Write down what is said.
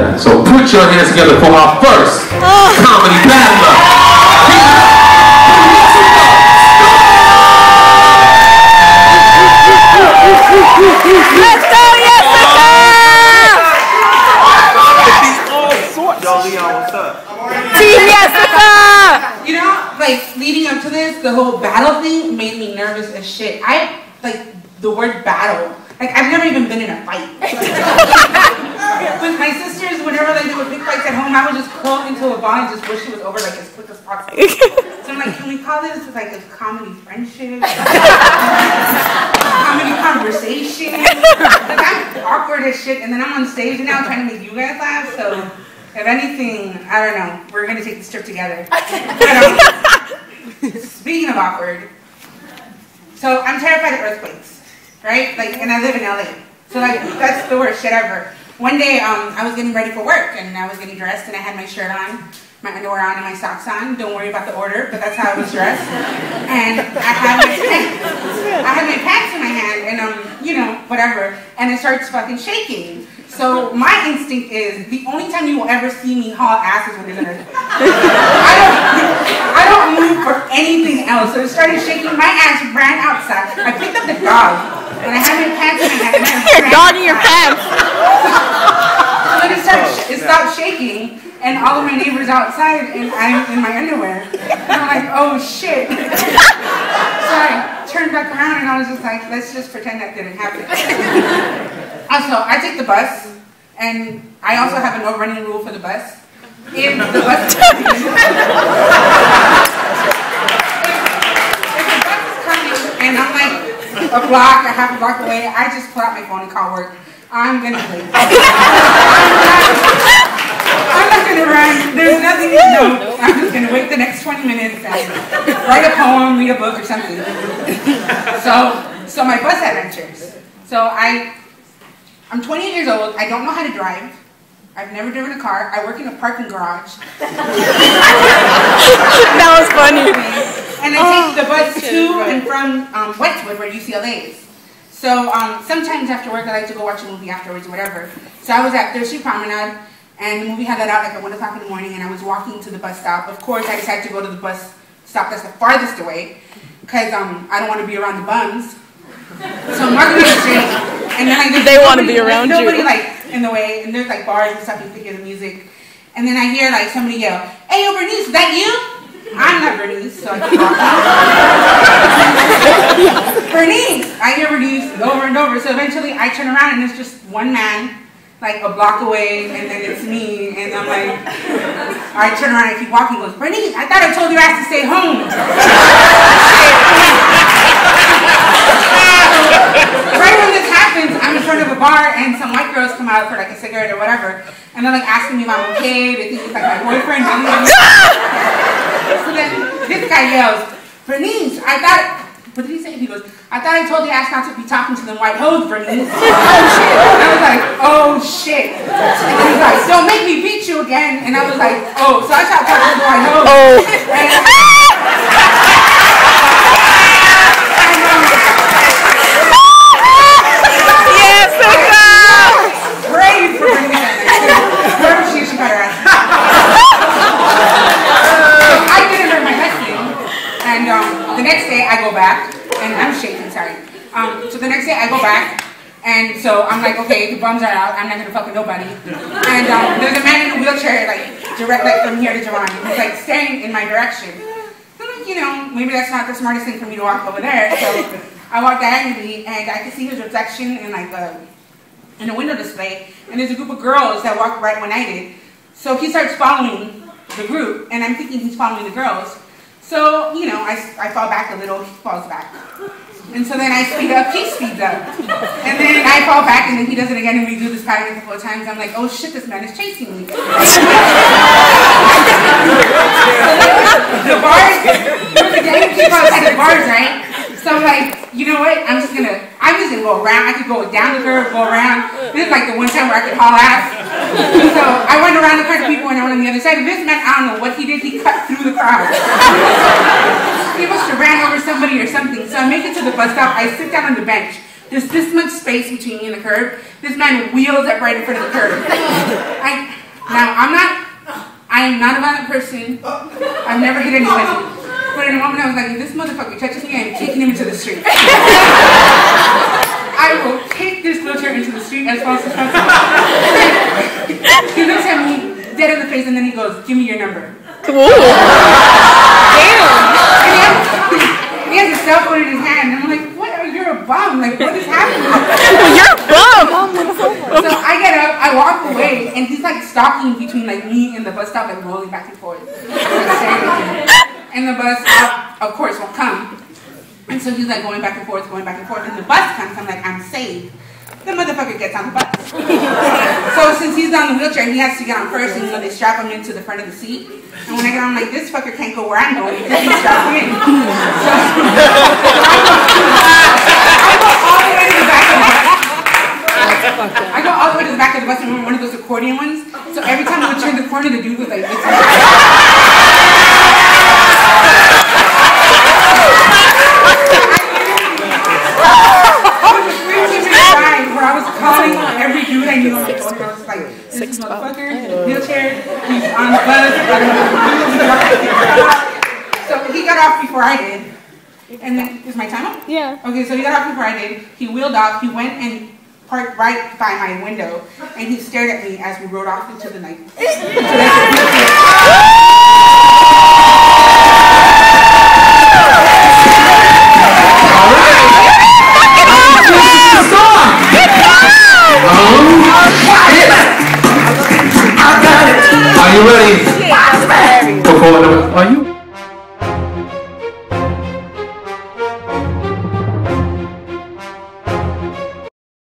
that. So put your hands together for our first comedy battler. Let's go, Yesika! Yo, Leon, what's up? Team Yesika! You know, like, leading up to this, the whole battle thing made me nervous as shit. Like, the word battle. Like, I've never even been in a fight. With my sisters, whenever they would pick fights at home, I would just curl into a ball and just wish it was over, like, as quick as possible. So I'm like, can we call this, like, a comedy friendship? Comedy conversation? Like, I'm awkward as shit, and then I'm on stage now trying to make you guys laugh, so... If anything, I don't know, we're going to take this trip together. Speaking of awkward, so I'm terrified of earthquakes, right? Like, and I live in LA. So like, that's the worst shit ever. One day, I was getting ready for work and I was getting dressed and I had my shirt on, my underwear on and my socks on. Don't worry about the order, but that's how I was dressed. And I had my pants in my hand and you know, whatever. And it starts fucking shaking. So my instinct is the only time you will ever see me haul ass is when there's an earthquake. I don't move for anything else. So it started shaking. My ass ran outside. I picked up the dog and I had my pants in my hand. Your dog in your pants. So then it stopped shaking and all of my neighbors outside and I'm in my underwear. And I'm like, oh shit. So I turned back around and I was just like, let's just pretend that didn't happen. Also, I take the bus, and I also have a no running rule for the bus. If the bus is coming, and I'm like a half a block away, I just pull out my phone and call work. I'm gonna wait. I'm not gonna run. There's nothing to do. I'm just gonna wait the next 20 minutes and write a poem, read a book, or something. So my bus adventures. So I'm 28 years old, I don't know how to drive, I've never driven a car, I work in a parking garage. That was funny. And I take the bus to and from Westwood, where UCLA is. So sometimes after work I like to go watch a movie afterwards or whatever. So I was at Thirsty Promenade, and the movie had that out like at 1 o'clock in the morning, and I was walking to the bus stop. Of course I decided to go to the bus stop that's the farthest away, because I don't want to be around the bums. So I'm walking down the street, and then they want to be around you. Nobody like in the way, and there's like bars and stuff, you can hear the music. And then I hear like somebody yell, "Hey, yo, Bernice, is that you?" I'm not Bernice, so I keep walking. Bernice! I hear Bernice over and over, so eventually I turn around and it's just one man, like a block away, and then it's me, and I'm like, I turn around and I keep walking, he goes, "Bernice, I thought I told you I had to stay home." Right when this happens, I'm in front of a bar and some white girls come out for like a cigarette or whatever, and they're like asking me if I'm okay. They think it's like my boyfriend. So then this guy yells, "Bernice, I thought," what did he say? He goes, "I thought I told the ass not to be talking to them white hoes, Bernice." Oh shit. And I was like, oh shit. And he's like, "Don't make me beat you again." And I was like, oh, so I stopped talking to the white hoes. Oh. The next day I go back, and I'm shaking, sorry. So the next day I go back, and so I'm like, okay, the bums are out, I'm not gonna fuck with nobody. And there's a man in a wheelchair, like from here to Javon, he's like staring in my direction. I'm like, you know, maybe that's not the smartest thing for me to walk over there. So I walk diagonally, and I can see his reflection in like in a window display, and there's a group of girls that walk right when I did. So he starts following the group, and I'm thinking he's following the girls. So, you know, I fall back a little, he falls back. And so then I speed up, he speeds up. And then I fall back, and then he does it again, and we do this pattern a couple of times. I'm like, oh shit, this man is chasing me. The bars, there was a gang of people outside the bars, right? So I'm like, you know what, I'm just gonna go around. I could go down the curve, go around. This is like the one time where I could haul ass. So I went around the crowd of people and I went on the other side. And this man, I don't know what he did, he cut through the crowd. He must have ran over somebody or something. So I make it to the bus stop, I sit down on the bench. There's this much space between me and the curb. This man wheels up right in front of the curb. I am not a violent person. I've never hit anybody. But in a moment I was like, if this motherfucker touches me, I'm kicking him into the street. I will kick this wheelchair into the street as fast as possible. He looks at me dead in the face and then he goes, give me your number. Whoa. He has a cell phone in his hand, and I'm like, what? You're a bum. Like, what is happening? You're a bum. So I get up, I walk away, and he's like stalking between like me and the bus stop, like rolling back and forth. And the bus, of course, won't come. And so he's like going back and forth, and the bus comes. I'm like, I'm saved. The motherfucker gets on the bus. So since he's on the wheelchair, he has to get on first, and they strap him into the front of the seat. And when I get on, I'm like, this fucker can't go where I'm going because he's strapped in. So I go all the way to the back of the bus. I go all the way to the back of the bus, and remember one of those accordion ones? So every time I would turn the corner, the dude was like, it's where I was calling every dude I knew on the phone. I was like, this motherfucker, wheelchair, he's on the bus. So he got off before I did. And then, is my time up? Yeah. Okay, so he got off before I did. He wheeled off. He went and parked right by my window. And he stared at me as we rode off into the night.